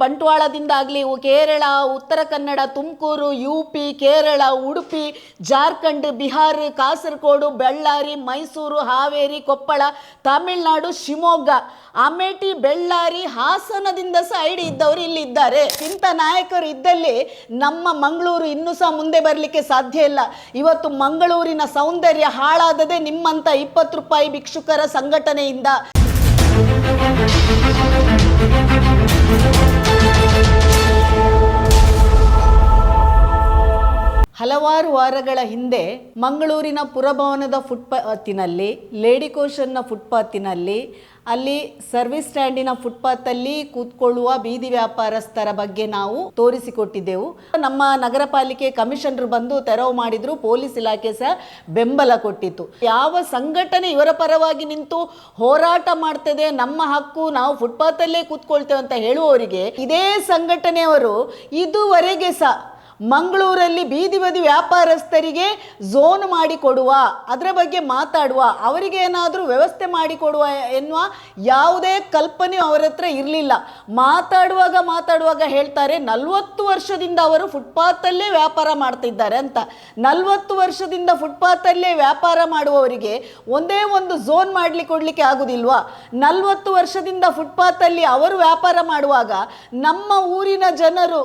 ಬಂಟ್ವಾಳದಿಂದಾಗಲಿ Kerala, Uttara Kannada, Tumakuru, UP, Kerala, Udupi, Jharkhand, Bihar, Kasaragod, Ballari, Mysuru, Haveri, Koppal, Tamil Nadu, Shivamogga, Amethi, Bellare, ಹಾಸನದಿಂದ ಸಹ ID ಇದ್ದವರು ಇಲ್ಲಿ ಇದ್ದಾರೆ. ಇಂಥ ನಾಯಕರು ಇದ್ದಲ್ಲಿ ನಮ್ಮ ಮಂಗಳೂರು ಇನ್ನೂ ಸಹ ಮುಂದೆ ಬರಲಿಕ್ಕೆ ಸಾಧ್ಯ ಇಲ್ಲ. ಇವತ್ತು ಮಂಗಳೂರಿನ ಸೌಂದರ್ಯ ಹಾಳಾದದೇ ನಿಮ್ಮಂಥ 20 ರೂಪಾಯಿ ಭಿಕ್ಷುಕರ ಸಂಘಟನೆಯಿಂದ. ಹಲವಾರು ವಾರಗಳ ಹಿಂದೆ ಮಂಗಳೂರಿನ ಪುರಭವನದ ಫುಟ್ಪಾತಿನಲ್ಲಿ, ಲೇಡಿ ಕೋಶನ್ನ ಫುಟ್ಪಾತಿನಲ್ಲಿ, ಅಲ್ಲಿ ಸರ್ವಿಸ್ ಸ್ಟ್ಯಾಂಡಿನ ಫುಟ್ಪಾತಲ್ಲಿ ಕೂತ್ಕೊಳ್ಳುವ ಬೀದಿ ವ್ಯಾಪಾರಸ್ಥರ ಬಗ್ಗೆ ನಾವು ತೋರಿಸಿಕೊಟ್ಟಿದ್ದೆವು. ನಮ್ಮ ನಗರ ಪಾಲಿಕೆ ಕಮಿಷನರ್ ಬಂದು ತೆರವು ಮಾಡಿದ್ರು, ಪೊಲೀಸ್ ಇಲಾಖೆ ಸಹ ಬೆಂಬಲ ಕೊಟ್ಟಿತ್ತು. ಯಾವ ಸಂಘಟನೆ ಇವರ ಪರವಾಗಿ ನಿಂತು ಹೋರಾಟ ಮಾಡ್ತದೆ, ನಮ್ಮ ಹಕ್ಕು, ನಾವು ಫುಟ್ಪಾತಲ್ಲೇ ಕೂತ್ಕೊಳ್ತೇವೆ ಅಂತ ಹೇಳುವವರಿಗೆ ಇದೇ ಸಂಘಟನೆಯವರು ಇದುವರೆಗೆ ಸಹ ಮಂಗಳೂರಲ್ಲಿ ಬೀದಿ ಬದಿ ವ್ಯಾಪಾರಸ್ಥರಿಗೆ ಝೋನ್ ಮಾಡಿಕೊಡುವ, ಅದರ ಬಗ್ಗೆ ಮಾತಾಡುವ, ಅವರಿಗೆ ಏನಾದರೂ ವ್ಯವಸ್ಥೆ ಮಾಡಿಕೊಡುವ ಎನ್ನುವ ಯಾವುದೇ ಕಲ್ಪನೆ ಅವರ ಹತ್ರ ಇರಲಿಲ್ಲ. ಮಾತಾಡುವಾಗ ಹೇಳ್ತಾರೆ 40 ವರ್ಷದಿಂದ ಅವರು ಫುಟ್ಪಾತಲ್ಲೇ ವ್ಯಾಪಾರ ಮಾಡ್ತಿದ್ದಾರೆ ಅಂತ. 40 ವರ್ಷದಿಂದ ಫುಟ್ಪಾತಲ್ಲೇ ವ್ಯಾಪಾರ ಮಾಡುವವರಿಗೆ ಒಂದೇ ಒಂದು ಝೋನ್ ಕೊಡಲಿಕ್ಕೆ ಆಗುದಿಲ್ವಾ? 40 ವರ್ಷದಿಂದ ಫುಟ್ಪಾತಲ್ಲಿ ಅವರು ವ್ಯಾಪಾರ ಮಾಡುವಾಗ ನಮ್ಮ ಊರಿನ ಜನರು,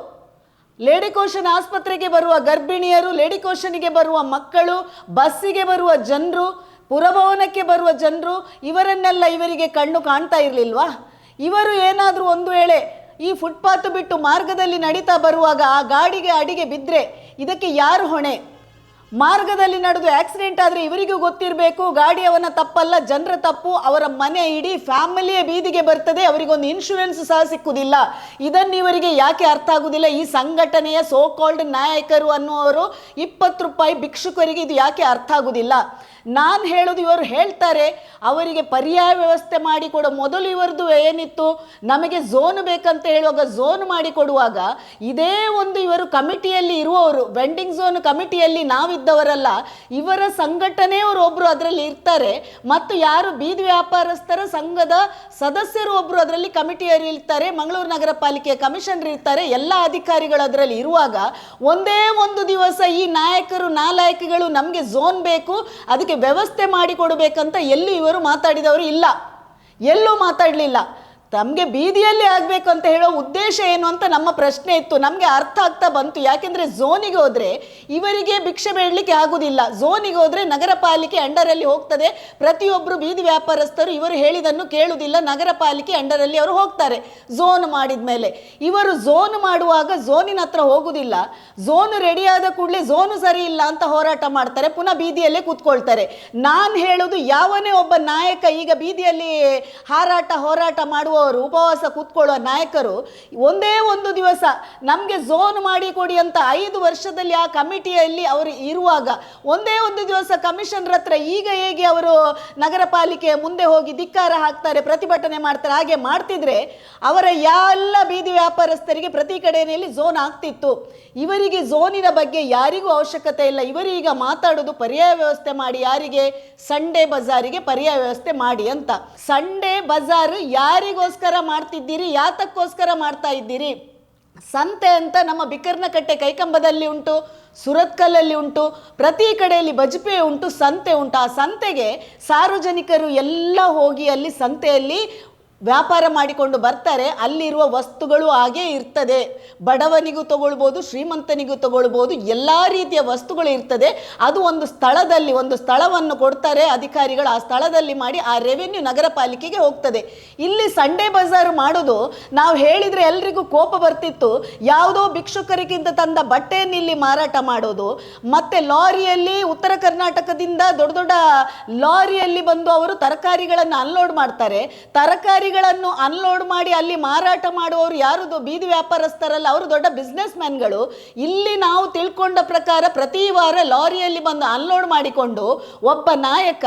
ಲೇಡಿ ಕೋಶನ್ ಆಸ್ಪತ್ರೆಗೆ ಬರುವ ಗರ್ಭಿಣಿಯರು, ಲೇಡಿ ಕೋಶನಿಗೆ ಬರುವ ಮಕ್ಕಳು, ಬಸ್ಸಿಗೆ ಬರುವ ಜನರು, ಪುರಭವನಕ್ಕೆ ಬರುವ ಜನರು, ಇವರನ್ನೆಲ್ಲ ಇವರಿಗೆ ಕಣ್ಣು ಕಾಣ್ತಾ ಇರಲಿಲ್ವಾ? ಇವರು ಏನಾದರೂ ಒಂದು ವೇಳೆ ಈ ಫುಟ್ಪಾತ್ ಬಿಟ್ಟು ಮಾರ್ಗದಲ್ಲಿ ನಡೀತಾ ಬರುವಾಗ ಆ ಗಾಡಿಗೆ ಅಡಿಗೆ ಬಿದ್ದರೆ ಇದಕ್ಕೆ ಯಾರು ಹೊಣೆ? ಮಾರ್ಗದಲ್ಲಿ ನಡೆದು ಆಕ್ಸಿಡೆಂಟ್ ಆದರೆ ಇವರಿಗೂ ಗೊತ್ತಿರಬೇಕು, ಗಾಡಿಯವನ ತಪ್ಪಲ್ಲ, ಜನರ ತಪ್ಪು. ಅವರ ಮನೆ ಇಡೀ ಫ್ಯಾಮಿಲಿಯ ಬೀದಿಗೆ ಬರ್ತದೆ, ಅವರಿಗೊಂದು ಇನ್ಶೂರೆನ್ಸ್ ಸಹ ಸಿಕ್ಕುವುದಿಲ್ಲ. ಇದನ್ನು ಇವರಿಗೆ ಯಾಕೆ ಅರ್ಥ ಆಗುವುದಿಲ್ಲ? ಈ ಸಂಘಟನೆಯ ಸೋ ಕಾಲ್ಡ್ ನಾಯಕರು ಅನ್ನುವರು 20 ರೂಪಾಯಿ ಭಿಕ್ಷುಕರಿಗೆ ಇದು ಯಾಕೆ ಅರ್ಥ ಆಗುವುದಿಲ್ಲ? ನಾನು ಹೇಳೋದು, ಇವರು ಹೇಳ್ತಾರೆ ಅವರಿಗೆ ಪರ್ಯಾಯ ವ್ಯವಸ್ಥೆ ಮಾಡಿಕೊಡೋ ಮೊದಲು ಇವರದು ಏನಿತ್ತು, ನಮಗೆ ಝೋನ್ ಬೇಕಂತ ಹೇಳುವಾಗ ಝೋನ್ ಮಾಡಿಕೊಡುವಾಗ ಇದೇ ಒಂದು ಇವರು ಕಮಿಟಿಯಲ್ಲಿ ಇರುವವರು, ವೆಂಡಿಂಗ್ ಝೋನ್ ಕಮಿಟಿಯಲ್ಲಿ ನಾವಿದ್ದವರಲ್ಲ, ಇವರ ಸಂಘಟನೆಯವರು ಒಬ್ಬರು ಅದರಲ್ಲಿ ಇರ್ತಾರೆ, ಮತ್ತು ಯಾರು ಬೀದಿ ವ್ಯಾಪಾರಸ್ಥರ ಸಂಘದ ಸದಸ್ಯರು ಒಬ್ಬರು ಅದರಲ್ಲಿ ಕಮಿಟಿಯಲ್ಲಿ ಇರ್ತಾರೆ, ಮಂಗಳೂರು ನಗರ ಪಾಲಿಕೆಯ ಕಮಿಷನರ್ ಇರ್ತಾರೆ, ಎಲ್ಲ ಅಧಿಕಾರಿಗಳು ಅದರಲ್ಲಿ ಇರುವಾಗ ಒಂದೇ ಒಂದು ದಿವಸ ಈ ನಾಯಕರು ನಾಲಾಯಕಗಳು ನಮಗೆ ಝೋನ್ ಬೇಕು, ಅದಕ್ಕೆ ವ್ಯವಸ್ಥೆ ಮಾಡಿಕೊಡಬೇಕಂತ ಎಲ್ಲಿ ಇವರು ಮಾತಾಡಿದವರು ಇಲ್ಲ, ಎಲ್ಲೂ ಮಾತಾಡಲಿಲ್ಲ. ತಮಗೆ ಬೀದಿಯಲ್ಲಿ ಆಗಬೇಕು ಅಂತ ಹೇಳೋ ಉದ್ದೇಶ ಏನು ಅಂತ ನಮ್ಮ ಪ್ರಶ್ನೆ ಇತ್ತು. ನಮಗೆ ಅರ್ಥ ಆಗ್ತಾ ಬಂತು. ಯಾಕೆಂದರೆ ಝೋನಿಗೆ ಹೋದರೆ ಇವರಿಗೆ ಭಿಕ್ಷೆ ಬೇಡಲಿಕ್ಕೆ ಆಗುವುದಿಲ್ಲ. ಝೋನಿಗೆ ಹೋದರೆ ನಗರ ಪಾಲಿಕೆ ಅಂಡರಲ್ಲಿ ಹೋಗ್ತದೆ, ಪ್ರತಿಯೊಬ್ಬರು ಬೀದಿ ವ್ಯಾಪಾರಸ್ಥರು ಇವರು ಹೇಳಿದನ್ನು ಕೇಳುವುದಿಲ್ಲ, ನಗರ ಪಾಲಿಕೆ ಅಂಡರಲ್ಲಿ ಅವರು ಹೋಗ್ತಾರೆ ಝೋನ್ ಮಾಡಿದ ಮೇಲೆ. ಇವರು ಝೋನ್ ಮಾಡುವಾಗ ಝೋನಿನ ಹತ್ರ ಹೋಗುವುದಿಲ್ಲ, ಝೋನ್ ರೆಡಿಯಾದ ಕೂಡಲೇ ಝೋನು ಸರಿ ಇಲ್ಲ ಅಂತ ಹೋರಾಟ ಮಾಡ್ತಾರೆ, ಪುನಃ ಬೀದಿಯಲ್ಲೇ ಕೂತ್ಕೊಳ್ತಾರೆ. ನಾನು ಹೇಳೋದು, ಯಾವನೇ ಒಬ್ಬ ನಾಯಕ ಈಗ ಬೀದಿಯಲ್ಲಿ ಹೋರಾಟ ಮಾಡುವ, ಉಪವಾಸ ಕೂತ್ಕೊಳ್ಳುವ ನಾಯಕರು ಒಂದೇ ಒಂದು ದಿವಸ ನಮಗೆ ಝೋನ್ ಮಾಡಿ ಕೊಡಿ ಅಂತ 5 ವರ್ಷದಲ್ಲಿ ಆ ಕಮಿಟಿಯಲ್ಲಿ ಅವರು ಇರುವಾಗ ಒಂದೇ ಒಂದು ದಿವಸ ಕಮಿಷನರ್ ಹತ್ರ ಈಗ ಹೇಗೆ ಅವರು ನಗರ ಪಾಲಿಕೆ ಮುಂದೆ ಹೋಗಿ ಧಿಕ್ಕಾರ ಹಾಕ್ತಾರೆ, ಪ್ರತಿಭಟನೆ ಮಾಡ್ತಾರೆ, ಹಾಗೆ ಮಾಡ್ತಿದ್ರೆ ಅವರ ಎಲ್ಲ ಬೀದಿ ವ್ಯಾಪಾರಸ್ಥರಿಗೆ ಪ್ರತಿ ಕಡೆಯಲ್ಲಿ ಝೋನ್ ಆಗ್ತಿತ್ತು. ಇವರಿಗೆ ಝೋನಿನ ಬಗ್ಗೆ ಯಾರಿಗೂ ಅವಶ್ಯಕತೆ ಇಲ್ಲ. ಇವರೀಗ ಮಾತಾಡೋದು ಪರ್ಯಾಯ ವ್ಯವಸ್ಥೆ ಮಾಡಿ, ಯಾರಿಗೆ? ಸಂಡೇ ಬಜಾರಿಗೆ ಪರ್ಯಾಯ ವ್ಯವಸ್ಥೆ ಮಾಡಿ ಅಂತ. ಸಂಡೇ ಬಜಾರ್ ಯಾರಿಗೋಸ್ಕರ ಮಾಡ್ತಿದ್ದೀರಿ? ಯಾತಕ್ಕೋಸ್ಕರ ಮಾಡ್ತಾ ಇದ್ದೀರಿ? ಸಂತೆ ಅಂತ ನಮ್ಮ ಬಿಕರ್ನಕಟ್ಟೆ ಕೈಕಂಬದಲ್ಲಿ ಉಂಟು, ಸುರತ್ಕಲ್ಲಲ್ಲಿ ಉಂಟು, ಪ್ರತಿ ಕಡೆಯಲ್ಲಿ ಬಜ್ಪೆ ಉಂಟು, ಸಂತೆ ಉಂಟು. ಆ ಸಂತೆಗೆ ಸಾರ್ವಜನಿಕರು ಎಲ್ಲ ಹೋಗಿ ಅಲ್ಲಿ ಸಂತೆಯಲ್ಲಿ ವ್ಯಾಪಾರ ಮಾಡಿಕೊಂಡು ಬರ್ತಾರೆ. ಅಲ್ಲಿರುವ ವಸ್ತುಗಳು ಹಾಗೇ ಇರ್ತದೆ, ಬಡವನಿಗೂ ತಗೊಳ್ಬೋದು, ಶ್ರೀಮಂತನಿಗೂ ತಗೊಳ್ಬೋದು, ಎಲ್ಲ ರೀತಿಯ ವಸ್ತುಗಳು ಇರ್ತದೆ. ಅದು ಒಂದು ಸ್ಥಳದಲ್ಲಿ, ಒಂದು ಸ್ಥಳವನ್ನು ಕೊಡ್ತಾರೆ ಅಧಿಕಾರಿಗಳು, ಆ ಸ್ಥಳದಲ್ಲಿ ಮಾಡಿ ಆ ರೆವೆನ್ಯೂ ನಗರ ಪಾಲಿಕೆಗೆ ಹೋಗ್ತದೆ. ಇಲ್ಲಿ ಸಂಡೇ ಬಜಾರ್ ಮಾಡೋದು ನಾವು ಹೇಳಿದರೆ ಎಲ್ರಿಗೂ ಕೋಪ ಬರ್ತಿತ್ತು. ಯಾವುದೋ ಭಿಕ್ಷುಕರಿಗಿಂತ ತಂದ ಬಟ್ಟೆಯನ್ನು ಇಲ್ಲಿ ಮಾರಾಟ ಮಾಡೋದು, ಮತ್ತು ಲಾರಿಯಲ್ಲಿ ಉತ್ತರ ಕರ್ನಾಟಕದಿಂದ ದೊಡ್ಡ ದೊಡ್ಡ ಲಾರಿಯಲ್ಲಿ ಬಂದು ಅವರು ತರಕಾರಿಗಳನ್ನು ಅನ್ಲೋಡ್ ಮಾಡ್ತಾರೆ. ತರಕಾರಿಗಳನ್ನು ಅನ್ಲೋಡ್ ಮಾಡಿ ಅಲ್ಲಿ ಮಾರಾಟ ಮಾಡುವವರು ಯಾರು? ಬೀದಿ ವ್ಯಾಪಾರಸ್ಥರಲ್ಲ, ಅವರು ದೊಡ್ಡ ಬಿಸ್ನೆಸ್ ಮ್ಯಾನ್ಗಳು. ಇಲ್ಲಿ ನಾವು ತಿಳ್ಕೊಂಡ ಪ್ರಕಾರ ಪ್ರತಿ ವಾರ ಲಾರಿಯಲ್ಲಿ ಬಂದು ಅನ್ಲೋಡ್ ಮಾಡಿಕೊಂಡು ಒಬ್ಬ ನಾಯಕ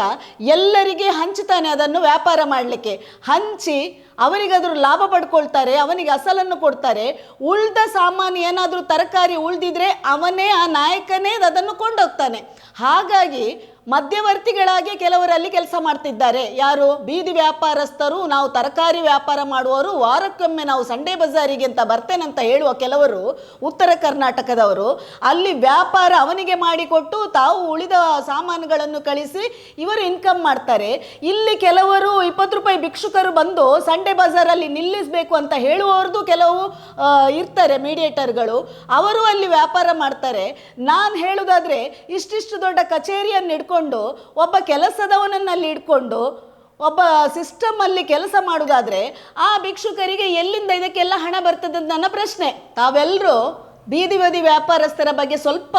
ಎಲ್ಲರಿಗೆ ಹಂಚುತ್ತಾನೆ, ಅದನ್ನು ವ್ಯಾಪಾರ ಮಾಡಲಿಕ್ಕೆ ಹಂಚಿ ಅವರಿಗಾದರೂ ಲಾಭ ಪಡ್ಕೊಳ್ತಾರೆ, ಅವನಿಗೆ ಅಸಲನ್ನು ಕೊಡ್ತಾರೆ. ಉಳ್ದ ಸಾಮಾನು ಏನಾದರೂ ತರಕಾರಿ ಉಳಿದಿದ್ರೆ ಅವನೇ, ಆ ನಾಯಕನೇ ಅದನ್ನು ಕೊಂಡೋಗ್ತಾನೆ. ಹಾಗಾಗಿ ಮಧ್ಯವರ್ತಿಗಳಾಗಿ ಕೆಲವರಲ್ಲಿ ಕೆಲಸ ಮಾಡ್ತಿದ್ದಾರೆ. ಯಾರು? ಬೀದಿ ವ್ಯಾಪಾರಸ್ಥರು. ನಾವು ತರಕಾರಿ ವ್ಯಾಪಾರ ಮಾಡುವವರು, ವಾರಕ್ಕೊಮ್ಮೆ ನಾವು ಸಂಡೇ ಬಜಾರಿಗೆ ಅಂತ ಬರ್ತೇನಂತ ಹೇಳುವ ಕೆಲವರು ಉತ್ತರ ಕರ್ನಾಟಕದವರು, ಅಲ್ಲಿ ವ್ಯಾಪಾರ ಅವನಿಗೆ ಮಾಡಿಕೊಟ್ಟು ತಾವು ಉಳಿದ ಸಾಮಾನುಗಳನ್ನು ಕಳಿಸಿ ಇವರು ಇನ್ಕಮ್ ಮಾಡ್ತಾರೆ. ಇಲ್ಲಿ ಕೆಲವರು 20 ರೂಪಾಯಿ ಭಿಕ್ಷುಕರು ಬಂದು ಸಂಡೇ ಬಜಾರಲ್ಲಿ ನಿಲ್ಲಿಸಬೇಕು ಅಂತ ಹೇಳುವವ್ರದ್ದು ಕೆಲವು ಇರ್ತಾರೆ ಮೀಡಿಯೇಟರ್ಗಳು, ಅವರು ಅಲ್ಲಿ ವ್ಯಾಪಾರ ಮಾಡ್ತಾರೆ. ನಾನು ಹೇಳುವುದಾದ್ರೆ ಇಷ್ಟಿಷ್ಟು ದೊಡ್ಡ ಕಚೇರಿಯನ್ನು ಇಟ್ಕೊಂಡು ಒಬ್ಬ ಕೆಲಸದವನನ್ನಲ್ಲಿ ಇಟ್ಕೊಂಡು ಒಬ್ಬ ಸಿಸ್ಟಮ್ ಅಲ್ಲಿ ಕೆಲಸ ಮಾಡುವುದಾದ್ರೆ ಆ ಭಿಕ್ಷುಕರಿಗೆ ಎಲ್ಲಿಂದ ಇದಕ್ಕೆಲ್ಲ ಹಣ ಬರ್ತದೆ ಅಂತ ನನ್ನ ಪ್ರಶ್ನೆ. ತಾವೆಲ್ಲರೂ ಬೀದಿ ಬದಿ ವ್ಯಾಪಾರಸ್ಥರ ಬಗ್ಗೆ ಸ್ವಲ್ಪ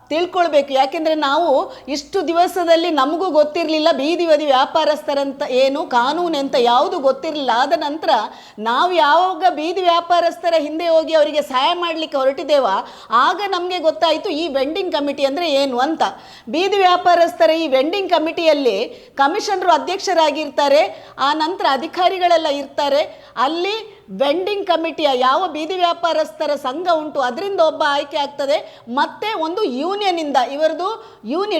ತಿಳ್ಕೊಳ್ಬೇಕು. ಯಾಕೆಂದರೆ ನಾವು ಇಷ್ಟು ದಿವಸದಲ್ಲಿ ನಮಗೂ ಗೊತ್ತಿರಲಿಲ್ಲ ಬೀದಿ ಬದಿ ವ್ಯಾಪಾರಸ್ಥರಂತ ಏನು, ಕಾನೂನು ಅಂತ ಯಾವುದು ಗೊತ್ತಿರಲಿಲ್ಲ. ಆದ ನಂತರ ನಾವು ಯಾವಾಗ ಬೀದಿ ವ್ಯಾಪಾರಸ್ಥರ ಹಿಂದೆ ಹೋಗಿ ಅವರಿಗೆ ಸಹಾಯ ಮಾಡಲಿಕ್ಕೆ ಹೊರಟಿದ್ದೇವ ಆಗ ನಮಗೆ ಗೊತ್ತಾಯಿತು ಈ ವೆಂಡಿಂಗ್ ಕಮಿಟಿ ಅಂದರೆ ಏನು ಅಂತ. ಬೀದಿ ವ್ಯಾಪಾರಸ್ಥರ ಈ ವೆಂಡಿಂಗ್ ಕಮಿಟಿಯಲ್ಲಿ ಕಮಿಷನರು ಅಧ್ಯಕ್ಷರಾಗಿರ್ತಾರೆ, ಆ ನಂತರ ಅಧಿಕಾರಿಗಳೆಲ್ಲ ಇರ್ತಾರೆ. ಅಲ್ಲಿ ವೆಂಡಿಂಗ್ ಕಮಿಟಿಯ ಯಾವ ಬೀದಿ ವ್ಯಾಪಾರಸ್ಥರ ಸಂಘ ಉಂಟು ಅದರಿಂದ ಒಬ್ಬ ಆಯ್ಕೆ ಆಗ್ತದೆ, ಮತ್ತು ಒಂದು ಯೂನಿಯನಿಂದ ಇವರದು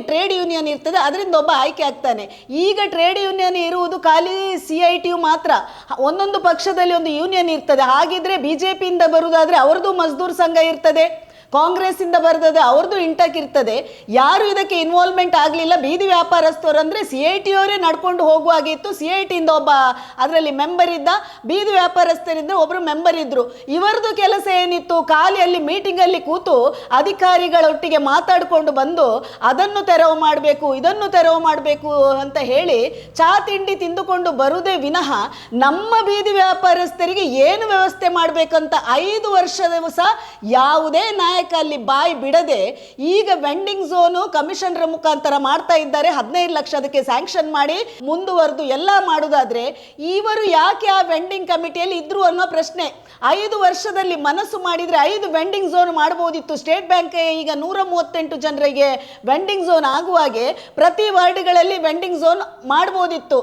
ಟ್ರೇಡ್ ಯೂನಿಯನ್ ಇರ್ತದೆ, ಅದರಿಂದ ಒಬ್ಬ ಆಯ್ಕೆ ಆಗ್ತಾನೆ. ಈಗ ಟ್ರೇಡ್ ಯೂನಿಯನ್ ಇರುವುದು ಖಾಲಿ CITU ಮಾತ್ರ, ಒಂದೊಂದು ಪಕ್ಷದಲ್ಲಿ ಒಂದು ಯೂನಿಯನ್ ಇರ್ತದೆ. ಹಾಗಿದ್ರೆ BJPಯಿಂದ ಬರುವುದಾದರೆ ಅವ್ರದ್ದು ಮಜ್ದೂರ್ ಸಂಘ ಇರ್ತದೆ, ಕಾಂಗ್ರೆಸ್ಸಿಂದ ಬರ್ತದೆ ಅವ್ರದ್ದು ಇಂಟಕ್ ಇರ್ತದೆ. ಯಾರು ಇದಕ್ಕೆ ಇನ್ವಾಲ್ವ್ಮೆಂಟ್ ಆಗಲಿಲ್ಲ. ಬೀದಿ ವ್ಯಾಪಾರಸ್ಥರು ಅಂದರೆ CIT ಅವರೇ ನಡ್ಕೊಂಡು ಹೋಗುವಾಗಿತ್ತು. CITಯಿಂದ ಒಬ್ಬ ಅದರಲ್ಲಿ ಮೆಂಬರ್ ಇದ್ದ, ಬೀದಿ ವ್ಯಾಪಾರಸ್ಥರಿಂದ ಒಬ್ಬರು ಮೆಂಬರ್ ಇದ್ದರು. ಇವರದು ಕೆಲಸ ಏನಿತ್ತು? ಖಾಲಿ ಅಲ್ಲಿ ಮೀಟಿಂಗಲ್ಲಿ ಕೂತು ಅಧಿಕಾರಿಗಳೊಟ್ಟಿಗೆ ಮಾತಾಡಿಕೊಂಡು ಬಂದು ಅದನ್ನು ತೆರವು ಮಾಡಬೇಕು, ಇದನ್ನು ತೆರವು ಮಾಡಬೇಕು ಅಂತ ಹೇಳಿ ಚಾ ತಿಂಡಿ ತಿಂದುಕೊಂಡು ಬರುವುದೇ ವಿನಃ ನಮ್ಮ ಬೀದಿ ವ್ಯಾಪಾರಸ್ಥರಿಗೆ ಏನು ವ್ಯವಸ್ಥೆ ಮಾಡಬೇಕಂತ 5 ವರ್ಷದ ಸಹ ಯಾವುದೇ ನಾಯಕ ಅಲ್ಲಿ ಬಾಯಿ ಬಿಡದೆ ಈಗ ವೆಂಡಿಂಗ್ ಝೋನು ಕಮಿಷನರ್ ಮುಖಾಂತರ ಮಾಡ್ತಾ ಇದ್ದಾರೆ. 15 ಲಕ್ಷ ಅದಕ್ಕೆ ಸ್ಯಾಂಕ್ಷನ್ ಮಾಡಿ ಮುಂದುವರೆದು ಎಲ್ಲ ಮಾಡುವುದಾದ್ರೆ ಇವರು ಯಾಕೆ ಆ ವೆಂಡಿಂಗ್ ಕಮಿಟಿಯಲ್ಲಿ ಇದ್ರು ಅನ್ನೋ ಪ್ರಶ್ನೆ. 5 ವರ್ಷದಲ್ಲಿ ಮನಸ್ಸು ಮಾಡಿದ್ರೆ 5 ವೆಂಡಿಂಗ್ ಝೋನ್ ಮಾಡಬಹುದಿತ್ತು. ಸ್ಟೇಟ್ ಬ್ಯಾಂಕ್ ಈಗ 138 ಜನರಿಗೆ ವೆಂಡಿಂಗ್ ಝೋನ್ ಆಗುವಾಗೆ ಪ್ರತಿ ವಾರ್ಡ್ಗಳಲ್ಲಿ ವೆಂಡಿಂಗ್ ಝೋನ್ ಮಾಡಬಹುದಿತ್ತು.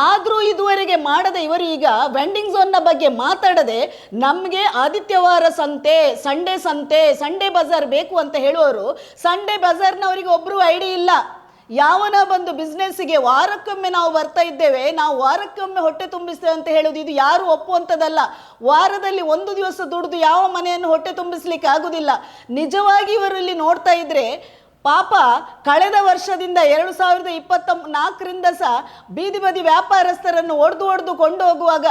ಆದರೂ ಇದುವರೆಗೆ ಮಾಡದೆ ಇವರು ಈಗ ವೆಂಡಿಂಗ್ ಝೋನ್ನ ಬಗ್ಗೆ ಮಾತಾಡದೆ ನಮಗೆ ಆದಿತ್ಯವಾರ ಸಂತೆ, ಸಂಡೇ ಬಜಾರ್ ಬೇಕು ಅಂತ ಹೇಳುವವರು, ಸಂಡೇ ಬಜಾರ್ನವರಿಗೆ ಒಬ್ಬರು ಐಡಿ ಇಲ್ಲ. ಯಾವನ ಬಂದು ಬಿಸ್ನೆಸ್ಸಿಗೆ ವಾರಕ್ಕೊಮ್ಮೆ ನಾವು ಬರ್ತಾ ಇದ್ದೇವೆ, ನಾವು ವಾರಕ್ಕೊಮ್ಮೆ ಹೊಟ್ಟೆ ತುಂಬಿಸ್ತೇವೆ ಅಂತ ಹೇಳೋದು ಇದು ಯಾರು ಒಪ್ಪುವಂಥದ್ದಲ್ಲ. ವಾರದಲ್ಲಿ 1 ದಿವಸ ದುಡಿದು ಯಾವ ಮನೆಯನ್ನು ಹೊಟ್ಟೆ ತುಂಬಿಸ್ಲಿಕ್ಕೆ ಆಗುವುದಿಲ್ಲ. ನಿಜವಾಗಿ ಇವರು ಇಲ್ಲಿ ನೋಡ್ತಾ ಇದ್ರೆ ಪಾಪ ಕಳೆದ ವರ್ಷದಿಂದ 2024ರಿಂದ ಸಹ ಬೀದಿ ಬದಿ ವ್ಯಾಪಾರಸ್ಥರನ್ನು ಒಡೆದು ಕೊಂಡು ಹೋಗುವಾಗ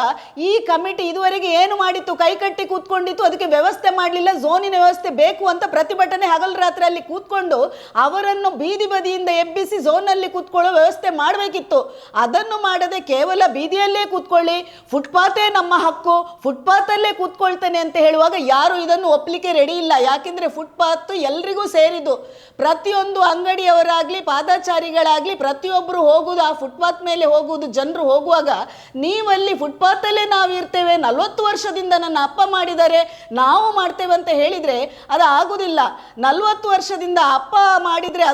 ಈ ಕಮಿಟಿ ಇದುವರೆಗೆ ಏನು ಮಾಡಿತ್ತು? ಕೈಕಟ್ಟಿ ಕೂತ್ಕೊಂಡಿತ್ತು, ಅದಕ್ಕೆ ವ್ಯವಸ್ಥೆ ಮಾಡಲಿಲ್ಲ. ಝೋನಿನ ವ್ಯವಸ್ಥೆ ಬೇಕು ಅಂತ ಪ್ರತಿಭಟನೆ ಹಗಲು ರಾತ್ರಿ ಅಲ್ಲಿ ಕೂತ್ಕೊಂಡು ಅವರನ್ನು ಬೀದಿ ಬದಿಯಿಂದ ಎಬ್ಬಿಸಿ ಝೋನಲ್ಲಿ ಕೂತ್ಕೊಳ್ಳೋ ವ್ಯವಸ್ಥೆ ಮಾಡಬೇಕಿತ್ತು. ಅದನ್ನು ಮಾಡದೆ ಕೇವಲ ಬೀದಿಯಲ್ಲೇ ಕೂತ್ಕೊಳ್ಳಿ, ಫುಟ್ಪಾತೇ ನಮ್ಮ ಹಕ್ಕು, ಫುಟ್ಪಾತಲ್ಲೇ ಕೂತ್ಕೊಳ್ತೇನೆ ಅಂತ ಹೇಳುವಾಗ ಯಾರು ಇದನ್ನು ಒಪ್ಪಲಿಕ್ಕೆ ರೆಡಿ ಇಲ್ಲ. ಯಾಕೆಂದರೆ ಫುಟ್ಪಾತ್ ಎಲ್ರಿಗೂ ಸೇರಿದ್ದು. ಪ್ರತಿಯೊಂದು ಅಂಗಡಿಯವರಾಗಲಿ ಪಾದಾಚಾರಿಗಳಾಗಲಿ ಪ್ರತಿಯೊಬ್ಬರು ಹೋಗುವುದು ಆ ಫುಟ್ಪಾತ್ ಮೇಲೆ ಹೋಗುವುದು. ಜನರು ಹೋಗುವಾಗ ನೀವಲ್ಲಿ ಫುಟ್ಪಾತಲ್ಲೇ ನಾವು ಇರ್ತೇವೆ, 40 ವರ್ಷದಿಂದ ನನ್ನ ಅಪ್ಪ ಮಾಡಿದ್ದಾರೆ, ನಾವು ಮಾಡ್ತೇವೆ ಅಂತ ಹೇಳಿದರೆ ಅದು ಆಗುವುದಿಲ್ಲ. 40 ವರ್ಷದಿಂದ ಅಪ್ಪ ಮಾಡಿದರೆ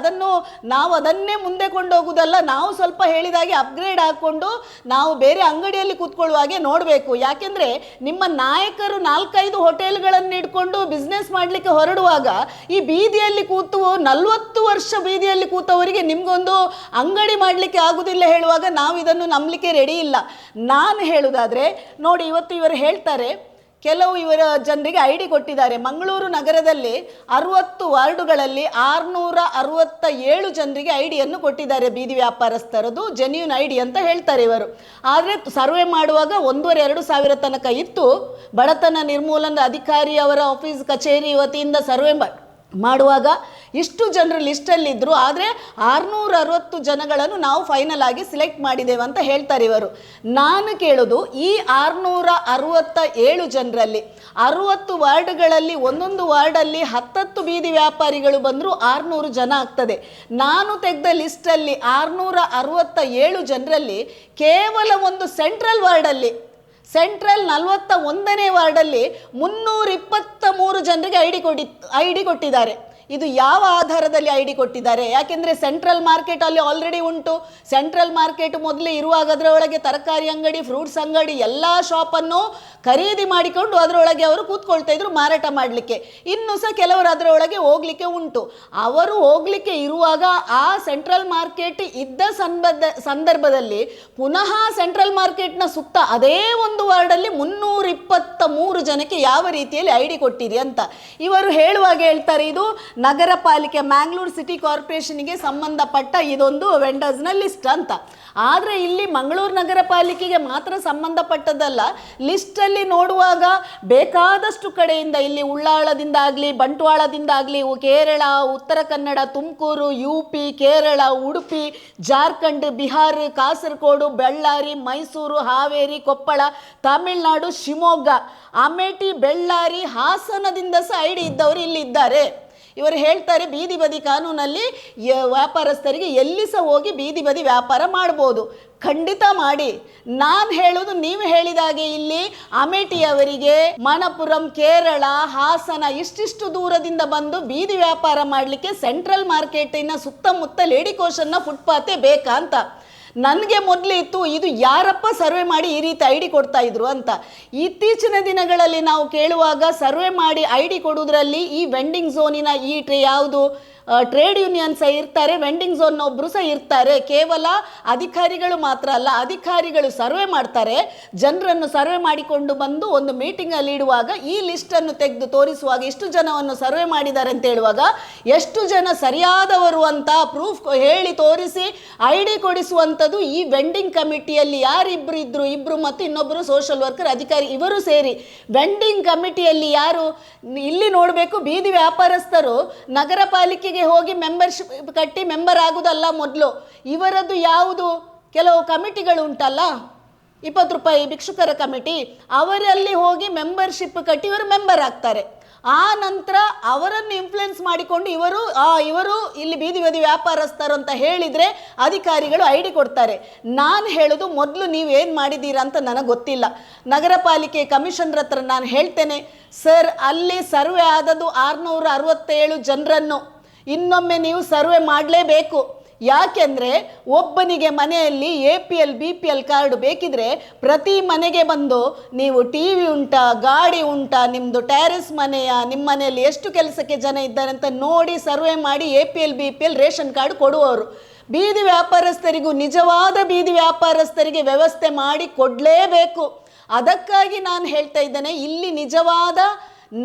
ನಾವು ಅದನ್ನೇ ಮುಂದೆ ಕೊಂಡೋಗುವುದಲ್ಲ. ನಾವು ಸ್ವಲ್ಪ ಹೇಳಿದಾಗೆ ಅಪ್ಗ್ರೇಡ್ ಹಾಕ್ಕೊಂಡು ನಾವು ಬೇರೆ ಅಂಗಡಿಯಲ್ಲಿ ಕೂತ್ಕೊಳ್ಳುವಾಗೆ ನೋಡಬೇಕು. ಯಾಕೆಂದರೆ ನಿಮ್ಮ ನಾಯಕರು 4-5 ಹೋಟೆಲ್ಗಳನ್ನು ಇಟ್ಕೊಂಡು ಬಿಸ್ನೆಸ್ ಮಾಡಲಿಕ್ಕೆ ಹೊರಡುವಾಗ ಈ ಬೀದಿಯಲ್ಲಿ ಕೂತು 40 ವರ್ಷ ಬೀದಿಯಲ್ಲಿ ಕೂತವರಿಗೆ ನಿಮ್ಗೊಂದು ಅಂಗಡಿ ಮಾಡಲಿಕ್ಕೆ ಆಗುವುದಿಲ್ಲ ಹೇಳುವಾಗ ನಾವು ಇದನ್ನು ನಂಬಲಿಕ್ಕೆ ರೆಡಿ ಇಲ್ಲ. ನಾನು ಹೇಳುವುದಾದರೆ ನೋಡಿ, ಇವತ್ತು ಇವರು ಹೇಳ್ತಾರೆ ಕೆಲವು ಇವರ ಜನರಿಗೆ ಐಡಿ ಕೊಟ್ಟಿದ್ದಾರೆ. ಮಂಗಳೂರು ನಗರದಲ್ಲಿ 60 ವಾರ್ಡುಗಳಲ್ಲಿ 667 ಜನರಿಗೆ ಐಡಿಯನ್ನು ಕೊಟ್ಟಿದ್ದಾರೆ. ಬೀದಿ ವ್ಯಾಪಾರಸ್ಥರದು ಜೆನ್ಯೂನ್ ಐಡಿ ಅಂತ ಹೇಳ್ತಾರೆ ಇವರು. ಆದರೆ ಸರ್ವೆ ಮಾಡುವಾಗ 1,500-2 ಸಾವಿರ ತನಕ ಇತ್ತು. ಬಡತನ ನಿರ್ಮೂಲನಾ ಅಧಿಕಾರಿ ಅವರ ಆಫೀಸ್ ಕಚೇರಿ ವತಿಯಿಂದ ಸರ್ವೆ ಮಾಡುವಾಗ ಇಷ್ಟು ಜನರು ಲಿಸ್ಟಲ್ಲಿದ್ದರು. ಆದರೆ 660 ಜನಗಳನ್ನು ನಾವು ಫೈನಲ್ ಆಗಿ ಸಿಲೆಕ್ಟ್ ಮಾಡಿದ್ದೇವೆ ಅಂತ ಹೇಳ್ತಾರೆ ಇವರು. ನಾನು ಕೇಳೋದು, ಈ 667 ಜನರಲ್ಲಿ 60 ವಾರ್ಡ್ಗಳಲ್ಲಿ ಒಂದೊಂದು ವಾರ್ಡಲ್ಲಿ 10 ಬೀದಿ ವ್ಯಾಪಾರಿಗಳು ಬಂದರೂ 600 ಜನ ಆಗ್ತದೆ. ನಾನು ತೆಗೆದ ಲಿಸ್ಟಲ್ಲಿ 667 ಜನರಲ್ಲಿ ಕೇವಲ ಒಂದು ಸೆಂಟ್ರಲ್ ವಾರ್ಡಲ್ಲಿ, ಸೆಂಟ್ರಲ್ 41ನೇ ವಾರ್ಡಲ್ಲಿ 323 ಜನರಿಗೆ ಐಡಿ ಕೊಟ್ಟಿದ್ದಾರೆ. ಇದು ಯಾವ ಆಧಾರದಲ್ಲಿ ಐ ಡಿ ಕೊಟ್ಟಿದ್ದಾರೆ? ಯಾಕೆಂದರೆ ಸೆಂಟ್ರಲ್ ಮಾರ್ಕೆಟ್ ಅಲ್ಲಿ ಆಲ್ರೆಡಿ ಉಂಟು. ಸೆಂಟ್ರಲ್ ಮಾರ್ಕೆಟ್ ಮೊದಲೇ ಇರುವಾಗ ಅದರೊಳಗೆ ತರಕಾರಿ ಅಂಗಡಿ, ಫ್ರೂಟ್ಸ್ ಅಂಗಡಿ ಎಲ್ಲ ಶಾಪನ್ನು ಖರೀದಿ ಮಾಡಿಕೊಂಡು ಅದರೊಳಗೆ ಅವರು ಕೂತ್ಕೊಳ್ತಾ ಇದ್ರು ಮಾರಾಟ ಮಾಡಲಿಕ್ಕೆ. ಇನ್ನೂ ಸಹ ಕೆಲವರು ಅದರೊಳಗೆ ಹೋಗ್ಲಿಕ್ಕೆ ಉಂಟು. ಅವರು ಹೋಗ್ಲಿಕ್ಕೆ ಇರುವಾಗ ಆ ಸೆಂಟ್ರಲ್ ಮಾರ್ಕೆಟ್ ಇದ್ದ ಸಂದರ್ಭದಲ್ಲಿ ಪುನಃ ಸೆಂಟ್ರಲ್ ಮಾರ್ಕೆಟ್ನ ಸುತ್ತ ಅದೇ ಒಂದು ವಾರ್ಡಲ್ಲಿ 323 ಜನಕ್ಕೆ ಯಾವ ರೀತಿಯಲ್ಲಿ ಐ ಡಿ ಕೊಟ್ಟಿರಿ ಅಂತ ಇವರು ಹೇಳುವಾಗ ಹೇಳ್ತಾರೆ, ಇದು ನಗರ ಪಾಲಿಕೆ ಮ್ಯಾಂಗ್ಳೂರ್ ಸಿಟಿ ಕಾರ್ಪೊರೇಷನ್ಗೆ ಸಂಬಂಧಪಟ್ಟ ಇದೊಂದು ವೆಂಡರ್ಸ್ನ ಲಿಸ್ಟ್ ಅಂತ. ಆದರೆ ಇಲ್ಲಿ ಮಂಗಳೂರು ನಗರ ಪಾಲಿಕೆಗೆ ಮಾತ್ರ ಸಂಬಂಧಪಟ್ಟದ್ದಲ್ಲ. ಲಿಸ್ಟಲ್ಲಿ ನೋಡುವಾಗ ಬೇಕಾದಷ್ಟು ಕಡೆಯಿಂದ, ಇಲ್ಲಿ ಉಳ್ಳಾಳದಿಂದ ಆಗಲಿ, ಬಂಟ್ವಾಳದಿಂದ ಆಗಲಿ, ಕೇರಳ, ಉತ್ತರ ಕನ್ನಡ, ತುಮಕೂರು, UP, ಕೇರಳ, ಉಡುಪಿ, ಜಾರ್ಖಂಡ್, ಬಿಹಾರ, ಕಾಸರಗೋಡು, ಬಳ್ಳಾರಿ, ಮೈಸೂರು, ಹಾವೇರಿ, ಕೊಪ್ಪಳ, ತಮಿಳುನಾಡು, ಶಿವಮೊಗ್ಗ, ಅಮೇಠಿ, ಬೆಳ್ಳಾರಿ, ಹಾಸನದಿಂದ ಸಹ ಐ ಡಿ ಇದ್ದವರು ಇಲ್ಲಿ ಇದ್ದಾರೆ. ಇವರು ಹೇಳ್ತಾರೆ ಬೀದಿ ಬದಿ ಕಾನೂನಲ್ಲಿ ವ್ಯಾಪಾರಸ್ಥರಿಗೆ ಎಲ್ಲಿ ಸಹ ಹೋಗಿ ಬೀದಿ ಬದಿ ವ್ಯಾಪಾರ ಮಾಡ್ಬೋದು. ಖಂಡಿತ ಮಾಡಿ. ನಾನು ಹೇಳೋದು ನೀವು ಹೇಳಿದಾಗೆ ಇಲ್ಲಿ ಅಮೇಠಿಯವರಿಗೆ ಮಣಪುರಂ, ಕೇರಳ, ಹಾಸನ ಇಷ್ಟಿಷ್ಟು ದೂರದಿಂದ ಬಂದು ಬೀದಿ ವ್ಯಾಪಾರ ಮಾಡಲಿಕ್ಕೆ ಸೆಂಟ್ರಲ್ ಮಾರ್ಕೆಟಿನ ಸುತ್ತಮುತ್ತ ಲೇಡಿಕೋಶನ್ನ ಫುಟ್ಪಾತೇ ಬೇಕಾ ಅಂತ. ನನಗೆ ಮೊದಲೇ ಇತ್ತು ಇದು ಯಾರಪ್ಪ ಸರ್ವೆ ಮಾಡಿ ಈ ರೀತಿ ಐ ಡಿ ಕೊಡ್ತಾ ಇದ್ರು ಅಂತ. ಇತ್ತೀಚಿನ ದಿನಗಳಲ್ಲಿ ನಾವು ಕೇಳುವಾಗ ಸರ್ವೆ ಮಾಡಿ ಐ ಡಿ ಕೊಡೋದ್ರಲ್ಲಿ ಈ ವೆಂಡಿಂಗ್ ಝೋನಿನ ಯಾವುದು ಟ್ರೇಡ್ ಯೂನಿಯನ್ ಸಹ ಇರ್ತಾರೆ, ವೆಂಡಿಂಗ್ ಝೋನ್ ಒಬ್ಬರು ಸಹ ಇರ್ತಾರೆ. ಕೇವಲ ಅಧಿಕಾರಿಗಳು ಮಾತ್ರ ಅಲ್ಲ, ಅಧಿಕಾರಿಗಳು ಸರ್ವೆ ಮಾಡ್ತಾರೆ. ಜನರನ್ನು ಸರ್ವೆ ಮಾಡಿಕೊಂಡು ಬಂದು ಒಂದು ಮೀಟಿಂಗಲ್ಲಿ ಇಡುವಾಗ ಈ ಲಿಸ್ಟನ್ನು ತೆಗೆದು ತೋರಿಸುವಾಗ ಇಷ್ಟು ಜನವನ್ನು ಸರ್ವೆ ಮಾಡಿದ್ದಾರೆ ಅಂತ ಹೇಳುವಾಗ ಎಷ್ಟು ಜನ ಸರಿಯಾದವರು ಅಂತ ಪ್ರೂಫ್ ಹೇಳಿ ತೋರಿಸಿ ಐ ಡಿ ಕೊಡಿಸುವಂಥದ್ದು ಈ ವೆಂಡಿಂಗ್ ಕಮಿಟಿಯಲ್ಲಿ ಯಾರಿಬ್ಬರು ಇದ್ದರು, ಇಬ್ಬರು ಮತ್ತು ಇನ್ನೊಬ್ಬರು ಸೋಷಲ್ ವರ್ಕರ್ ಅಧಿಕಾರಿ, ಇವರು ಸೇರಿ ವೆಂಡಿಂಗ್ ಕಮಿಟಿಯಲ್ಲಿ ಯಾರು ಇಲ್ಲಿ ನೋಡಬೇಕು. ಬೀದಿ ವ್ಯಾಪಾರಸ್ಥರು ನಗರ ಪಾಲಿಕೆಗೆ ಹೋಗಿ ಮೆಂಬರ್ಶಿಪ್ ಕಟ್ಟಿ ಮೆಂಬರ್ ಆಗುವುದಲ್ಲ. ಮೊದಲು ಇವರದ್ದು ಯಾವುದು ಕೆಲವು ಕಮಿಟಿಗಳು ಉಂಟಲ್ಲ, 20 ರೂಪಾಯಿ ಭಿಕ್ಷುಕರ ಕಮಿಟಿ, ಅವರಲ್ಲಿ ಹೋಗಿ ಮೆಂಬರ್ಶಿಪ್ ಕಟ್ಟಿ ಇವರು ಮೆಂಬರ್ ಆಗ್ತಾರೆ. ಆ ನಂತರ ಅವರನ್ನು ಇನ್ಫ್ಲುಯೆನ್ಸ್ ಮಾಡಿಕೊಂಡು ಇವರು ಇಲ್ಲಿ ಬೀದಿ ಬದಿ ವ್ಯಾಪಾರಸ್ಥರು ಅಂತ ಹೇಳಿದರೆ ಅಧಿಕಾರಿಗಳು ಐ ಡಿ ಕೊಡ್ತಾರೆ. ನಾನು ಹೇಳೋದು ಮೊದಲು ನೀವೇನು ಮಾಡಿದ್ದೀರಾ ಅಂತ ನನಗೆ ಗೊತ್ತಿಲ್ಲ. ನಗರ ಪಾಲಿಕೆ ಕಮಿಷನರ್ ಹತ್ರ ನಾನು ಹೇಳ್ತೇನೆ, ಸರ್ ಅಲ್ಲಿ ಸರ್ವೆ ಆದದ್ದು 667 ಜನರನ್ನು ಇನ್ನೊಮ್ಮೆ ನೀವು ಸರ್ವೆ ಮಾಡಲೇಬೇಕು. ಯಾಕೆಂದರೆ ಒಬ್ಬನಿಗೆ ಮನೆಯಲ್ಲಿ APL BPL ಕಾರ್ಡ್ ಬೇಕಿದ್ರೆ ಪ್ರತಿ ಮನೆಗೆ ಬಂದು ನೀವು TV ಉಂಟಾ, ಗಾಡಿ ಉಂಟಾ, ನಿಮ್ಮದು ಟ್ಯಾರಿಸ್ ಮನೆಯ, ನಿಮ್ಮ ಮನೆಯಲ್ಲಿ ಎಷ್ಟು ಕೆಲಸಕ್ಕೆ ಜನ ಇದ್ದಾರೆ ಅಂತ ನೋಡಿ ಸರ್ವೆ ಮಾಡಿ APL BPL ರೇಷನ್ ಕಾರ್ಡ್ ಕೊಡುವವರು. ಬೀದಿ ವ್ಯಾಪಾರಸ್ಥರಿಗೂ ನಿಜವಾದ ಬೀದಿ ವ್ಯಾಪಾರಸ್ಥರಿಗೆ ವ್ಯವಸ್ಥೆ ಮಾಡಿ ಕೊಡಲೇಬೇಕು. ಅದಕ್ಕಾಗಿ ನಾನು ಹೇಳ್ತಾ ಇದ್ದೇನೆ, ಇಲ್ಲಿ ನಿಜವಾದ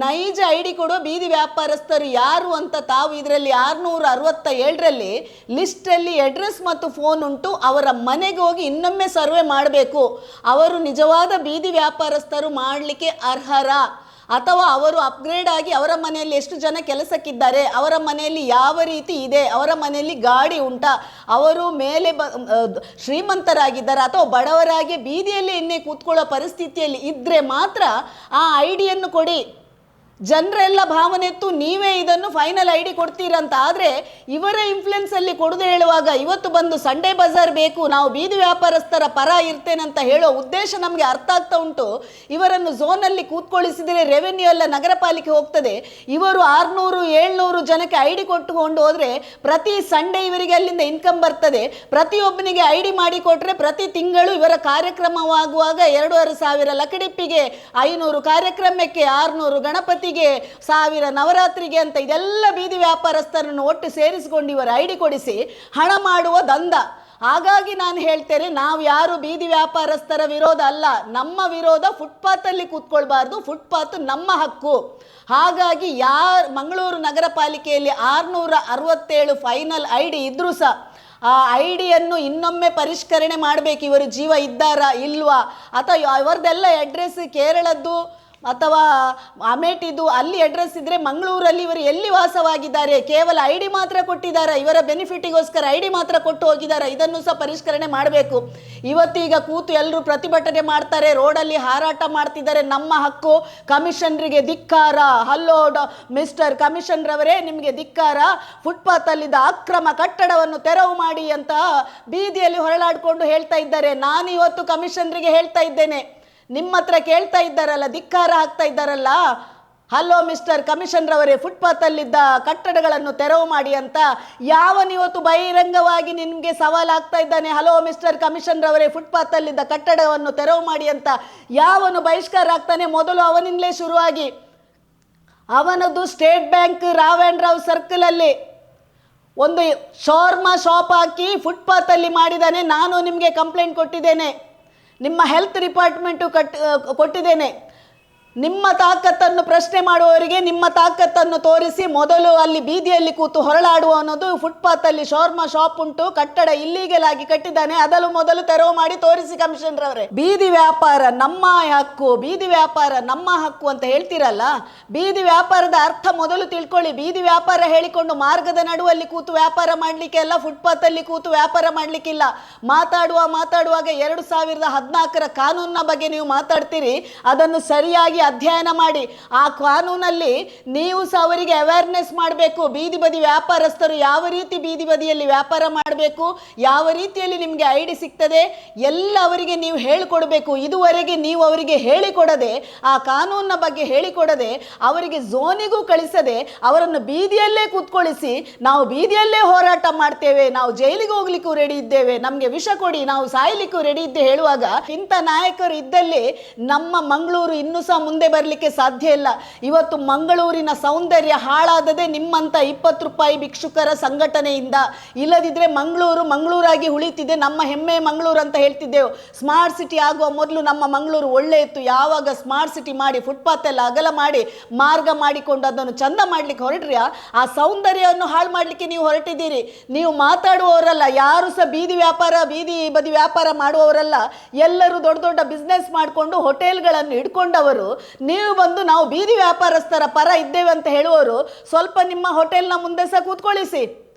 ನೈಜ ಐ ಡಿ ಕೊಡುವ ಬೀದಿ ವ್ಯಾಪಾರಸ್ಥರು ಯಾರು ಅಂತ ತಾವು ಇದರಲ್ಲಿ 667ರಲ್ಲಿ ಲಿಸ್ಟಲ್ಲಿ ಅಡ್ರೆಸ್ ಮತ್ತು ಫೋನ್ ಉಂಟು. ಅವರ ಮನೆಗೆ ಹೋಗಿ ಇನ್ನೊಮ್ಮೆ ಸರ್ವೆ ಮಾಡಬೇಕು. ಅವರು ನಿಜವಾದ ಬೀದಿ ವ್ಯಾಪಾರಸ್ಥರು ಮಾಡಲಿಕ್ಕೆ ಅರ್ಹರ, ಅಥವಾ ಅವರು ಅಪ್ಗ್ರೇಡ್ ಆಗಿ ಅವರ ಮನೆಯಲ್ಲಿ ಎಷ್ಟು ಜನ ಕೆಲಸಕ್ಕಿದ್ದಾರೆ, ಅವರ ಮನೆಯಲ್ಲಿ ಯಾವ ರೀತಿ ಇದೆ, ಅವರ ಮನೆಯಲ್ಲಿ ಗಾಡಿ ಉಂಟಾ, ಅವರು ಮೇಲೆ ಶ್ರೀಮಂತರಾಗಿದ್ದಾರೆ ಅಥವಾ ಬಡವರಾಗಿ ಬೀದಿಯಲ್ಲಿ ಇನ್ನೇ ಕೂತ್ಕೊಳ್ಳೋ ಪರಿಸ್ಥಿತಿಯಲ್ಲಿ ಇದ್ದರೆ ಮಾತ್ರ ಆ ಐ ಡಿಯನ್ನು ಕೊಡಿ. ಜನರೆಲ್ಲ ಭಾವನೆ ಇತ್ತು ನೀವೇ ಇದನ್ನು ಫೈನಲ್ ಐ ಡಿ ಕೊಡ್ತೀರಂತ. ಆದರೆ ಇವರ ಇನ್ಫ್ಲುಯೆನ್ಸಲ್ಲಿ ಕೊಡದೆ ಹೇಳುವಾಗ ಇವತ್ತು ಬಂದು ಸಂಡೇ ಬಜಾರ್ ಬೇಕು, ನಾವು ಬೀದಿ ವ್ಯಾಪಾರಸ್ಥರ ಪರ ಇರ್ತೇನಂತ ಹೇಳೋ ಉದ್ದೇಶ ನಮಗೆ ಅರ್ಥ ಆಗ್ತಾ ಉಂಟು. ಇವರನ್ನು ಝೋನಲ್ಲಿ ಕೂತ್ಕೊಳ್ಳಿಸಿದರೆ ರೆವೆನ್ಯೂ ಎಲ್ಲ ನಗರ ಪಾಲಿಕೆ ಹೋಗ್ತದೆ. ಇವರು 600-700 ಜನಕ್ಕೆ ಐ ಡಿ ಕೊಟ್ಟುಕೊಂಡು ಹೋದರೆ ಪ್ರತಿ ಸಂಡೇ ಇವರಿಗೆ ಅಲ್ಲಿಂದ ಇನ್ಕಮ್ ಬರ್ತದೆ. ಪ್ರತಿಯೊಬ್ಬನಿಗೆ ಐ ಡಿ ಮಾಡಿಕೊಟ್ರೆ ಪ್ರತಿ ತಿಂಗಳು ಇವರ ಕಾರ್ಯಕ್ರಮವಾಗುವಾಗ 2,500 ಲಕಡಿಪ್ಪಿಗೆ, 500 ಕಾರ್ಯಕ್ರಮಕ್ಕೆ, 600 ಗಣಪತಿ 1000 ನವರಾತ್ರಿಗೆ ಅಂತ ಇದೆಲ್ಲ ಬೀದಿ ವ್ಯಾಪಾರಸ್ಥರನ್ನು ಒಟ್ಟು ಸೇರಿಸಿಕೊಂಡು ಇವರು ಐ ಡಿ ಕೊಡಿಸಿ ಹಣ ಮಾಡುವ ದಂಧ. ಹಾಗಾಗಿ ನಾನು ಹೇಳ್ತೇನೆ, ನಾವು ಯಾರು ಬೀದಿ ವ್ಯಾಪಾರಸ್ಥರ ವಿರೋಧ ಅಲ್ಲ, ನಮ್ಮ ವಿರೋಧ ಫುಟ್ಪಾತಲ್ಲಿ ಕೂತ್ಕೊಳ್ಬಾರ್ದು, ಫುಟ್ಪಾತ್ ನಮ್ಮ ಹಕ್ಕು. ಹಾಗಾಗಿ ಮಂಗಳೂರು ನಗರ ಪಾಲಿಕೆಯಲ್ಲಿ 667 ಫೈನಲ್ ಐ ಡಿ ಇದ್ರೂ ಸಹ ಆ ಐ ಡಿಯನ್ನು ಇನ್ನೊಮ್ಮೆ ಪರಿಷ್ಕರಣೆ ಮಾಡಬೇಕು. ಇವರು ಜೀವ ಇದ್ದಾರಾ ಇಲ್ವಾ, ಅಥವಾ ಅವರದೆಲ್ಲ ಅಡ್ರೆಸ್ ಕೇರಳದ್ದು ಅಥವಾ ಅಮೇಠಿದು ಅಲ್ಲಿ ಅಡ್ರೆಸ್ ಇದ್ದರೆ ಮಂಗಳೂರಲ್ಲಿ ಇವರು ಎಲ್ಲಿ ವಾಸವಾಗಿದ್ದಾರೆ, ಕೇವಲ ಐ ಡಿ ಮಾತ್ರ ಕೊಟ್ಟಿದ್ದಾರೆ, ಇವರ ಬೆನಿಫಿಟಿಗೋಸ್ಕರ ಐ ಡಿ ಮಾತ್ರ ಕೊಟ್ಟು ಹೋಗಿದ್ದಾರೆ, ಇದನ್ನು ಸಹ ಪರಿಷ್ಕರಣೆ ಮಾಡಬೇಕು. ಇವತ್ತೀಗ ಕೂತು ಎಲ್ಲರೂ ಪ್ರತಿಭಟನೆ ಮಾಡ್ತಾರೆ, ರೋಡಲ್ಲಿ ಹಾರಾಟ ಮಾಡ್ತಿದ್ದಾರೆ. ನಮ್ಮ ಹಕ್ಕು, ಕಮಿಷನರಿಗೆ ಧಿಕ್ಕಾರ. ಹಲೋ ಮಿಸ್ಟರ್ ಕಮಿಷನರ್ ಅವರೇ, ನಿಮಗೆ ಧಿಕ್ಕಾರ. ಫುಟ್ಪಾತಲ್ಲಿದ್ದ ಅಕ್ರಮ ಕಟ್ಟಡವನ್ನು ತೆರವು ಮಾಡಿ ಅಂತ ಬೀದಿಯಲ್ಲಿ ಹೊರಳಾಡಿಕೊಂಡು ಹೇಳ್ತಾ ಇದ್ದಾರೆ. ನಾನು ಇವತ್ತು ಕಮಿಷನರಿಗೆ ಹೇಳ್ತಾ ಇದ್ದೇನೆ, ನಿಮ್ಮ ಹತ್ರ ಕೇಳ್ತಾ ಇದ್ದಾರಲ್ಲ, ಧಿಕ್ಕಾರ ಹಾಕ್ತಾ ಇದ್ದಾರಲ್ಲ, ಹಲೋ ಮಿಸ್ಟರ್ ಕಮಿಷನರ್ ಅವರೇ, ಫುಟ್ಪಾತಲ್ಲಿದ್ದ ಕಟ್ಟಡಗಳನ್ನು ತೆರವು ಮಾಡಿ ಅಂತ ಯಾವನಿವತ್ತು ಬಹಿರಂಗವಾಗಿ ನಿಮಗೆ ಸವಾಲಾಗ್ತಾ ಇದ್ದಾನೆ? ಹಲೋ ಮಿಸ್ಟರ್ ಕಮಿಷನರ್ ಅವರೇ, ಫುಟ್ಪಾತಲ್ಲಿದ್ದ ಕಟ್ಟಡವನ್ನು ತೆರವು ಮಾಡಿ ಅಂತ ಯಾವನು ಬಹಿಷ್ಕಾರ ಆಗ್ತಾನೆ? ಮೊದಲು ಅವನಿಂದಲೇ ಶುರುವಾಗಿ. ಅವನದು state bank Rao and Rao ಸರ್ಕಲಲ್ಲಿ ಒಂದು ಶಾರ್ಮಾ ಶಾಪ್ ಹಾಕಿ ಫುಟ್ಪಾತಲ್ಲಿ ಮಾಡಿದ್ದಾನೆ. ನಾನು ನಿಮಗೆ ಕಂಪ್ಲೇಂಟ್ ಕೊಟ್ಟಿದ್ದೇನೆ, ನಿಮ್ಮ ಹೆಲ್ತ್ ಡಿಪಾರ್ಟ್ಮೆಂಟು ಕೊಟ್ಟಿದ್ದೇನೆ. ನಿಮ್ಮ ತಾಕತ್ತನ್ನು ಪ್ರಶ್ನೆ ಮಾಡುವವರಿಗೆ ನಿಮ್ಮ ತಾಕತ್ತನ್ನು ತೋರಿಸಿ ಮೊದಲು ಅಲ್ಲಿ ಬೀದಿಯಲ್ಲಿ ಕೂತು ಹೊರಳಾಡುವ ಅನ್ನೋದು. ಫುಟ್ಪಾತಲ್ಲಿ ಶಾರ್ಮಾ ಶಾಪ್ ಉಂಟು, ಕಟ್ಟಡ ಇಲ್ಲೀಗಲ್ ಆಗಿ ಕಟ್ಟಿದ್ದಾನೆ, ಅದನ್ನು ಮೊದಲು ತೆರವು ಮಾಡಿ ತೋರಿಸಿ ಕಮಿಷನರ್ ಅವರೇ. ಬೀದಿ ವ್ಯಾಪಾರ ನಮ್ಮ ಹಕ್ಕು, ಬೀದಿ ವ್ಯಾಪಾರ ನಮ್ಮ ಹಕ್ಕು ಅಂತ ಹೇಳ್ತೀರಲ್ಲ, ಬೀದಿ ವ್ಯಾಪಾರದ ಅರ್ಥ ಮೊದಲು ತಿಳ್ಕೊಳ್ಳಿ. ಬೀದಿ ವ್ಯಾಪಾರ ಹೇಳಿಕೊಂಡು ಮಾರ್ಗದ ನಡುವಲ್ಲಿ ಕೂತು ವ್ಯಾಪಾರ ಮಾಡಲಿಕ್ಕೆ ಅಲ್ಲ, ಫುಟ್ಪಾತಲ್ಲಿ ಕೂತು ವ್ಯಾಪಾರ ಮಾಡಲಿಕ್ಕಿಲ್ಲ. ಮಾತಾಡುವಾಗ 2014 ಕಾನೂನಿನ ಬಗ್ಗೆ ನೀವು ಮಾತಾಡ್ತೀರಿ, ಅದನ್ನು ಸರಿಯಾಗಿ ಅಧ್ಯಯನ ಮಾಡಿ. ಆ ಕಾನೂನಲ್ಲಿ ನೀವು ಸಹ ಅವರಿಗೆ ಅವೇರ್ನೆಸ್ ಮಾಡಬೇಕು. ಬೀದಿ ಬದಿ ವ್ಯಾಪಾರಸ್ಥರು ಯಾವ ರೀತಿ ಬೀದಿ ಬದಿಯಲ್ಲಿ ವ್ಯಾಪಾರ ಮಾಡಬೇಕು, ಯಾವ ರೀತಿಯಲ್ಲಿ ನಿಮಗೆ ಐಡಿ ಸಿಗ್ತದೆ ಎಲ್ಲ ಅವರಿಗೆ ನೀವು ಹೇಳಿಕೊಡಬೇಕು. ಇದುವರೆಗೆ ನೀವು ಅವರಿಗೆ ಹೇಳಿಕೊಡದೆ, ಆ ಕಾನೂನಿನ ಬಗ್ಗೆ ಹೇಳಿಕೊಡದೆ, ಅವರಿಗೆ ಝೋನಿಗೂ ಕಳಿಸದೆ ಅವರನ್ನು ಬೀದಿಯಲ್ಲೇ ಕೂತ್ಕೊಳ್ಳಿಸಿ ನಾವು ಬೀದಿಯಲ್ಲೇ ಹೋರಾಟ ಮಾಡ್ತೇವೆ, ನಾವು ಜೈಲಿಗೆ ಹೋಗ್ಲಿಕ್ಕೂ ರೆಡಿ ಇದ್ದೇವೆ, ನಮಗೆ ವಿಷ ಕೊಡಿ, ನಾವು ಸಾಯ್ಲಿಕ್ಕೂ ರೆಡಿ ಇದ್ದೆ ಹೇಳುವಾಗ ಇಂಥ ನಾಯಕರು ಇದ್ದಲ್ಲಿ ನಮ್ಮ ಮಂಗಳೂರು ಇನ್ನೂ ಸಹ ಮುಂದೆ ಬರಲಿಕ್ಕೆ ಸಾಧ್ಯ ಇಲ್ಲ. ಇವತ್ತು ಮಂಗಳೂರಿನ ಸೌಂದರ್ಯ ಹಾಳಾದದೆ ನಿಮ್ಮಂತ 20 ರೂಪಾಯಿ ಭಿಕ್ಷುಕರ ಸಂಘಟನೆಯಿಂದ. ಇಲ್ಲದಿದ್ರೆ ಮಂಗಳೂರಾಗಿ ಉಳಿತಿದೆ, ನಮ್ಮ ಹೆಮ್ಮೆ ಮಂಗಳೂರು ಅಂತ ಹೇಳ್ತಿದ್ದೆವು. ಸ್ಮಾರ್ಟ್ ಸಿಟಿ ಆಗುವ ಮೊದಲು ನಮ್ಮ ಮಂಗಳೂರು ಒಳ್ಳೆ ಇತ್ತು. ಯಾವಾಗ ಸ್ಮಾರ್ಟ್ ಸಿಟಿ ಮಾಡಿ ಫುಟ್ಪಾತ್ ಎಲ್ಲ ಅಗಲ ಮಾಡಿ ಮಾರ್ಗ ಮಾಡಿಕೊಂಡು ಅದನ್ನು ಚಂದ ಮಾಡ್ಲಿಕ್ಕೆ ಹೊರಟ್ರಿ, ಆ ಸೌಂದರ್ಯವನ್ನು ಹಾಳು ಮಾಡ್ಲಿಕ್ಕೆ ನೀವು ಹೊರಟಿದ್ದೀರಿ. ನೀವು ಮಾತಾಡುವವರಲ್ಲ, ಯಾರು ಸಹ ಬೀದಿ ಬದಿ ವ್ಯಾಪಾರ ಮಾಡುವವರಲ್ಲ, ಎಲ್ಲರೂ ದೊಡ್ಡ ದೊಡ್ಡ ಬಿಸ್ನೆಸ್ ಮಾಡಿಕೊಂಡು ಹೋಟೆಲ್ಗಳನ್ನು ಇಟ್ಕೊಂಡವರು. ನೀವು ಬಂದು ನಾವು ಬೀದಿ ವ್ಯಾಪಾರಸ್ಥರ ಪರ ಇದ್ದೇವೆ ಅಂತ ಹೇಳುವವರು ಸ್ವಲ್ಪ ನಿಮ್ಮ ಹೋಟೆಲ್ನ ಮುಂದೆ ಸಹ ಕೂತ್ಕೊಳ್ಳಿಸಿ.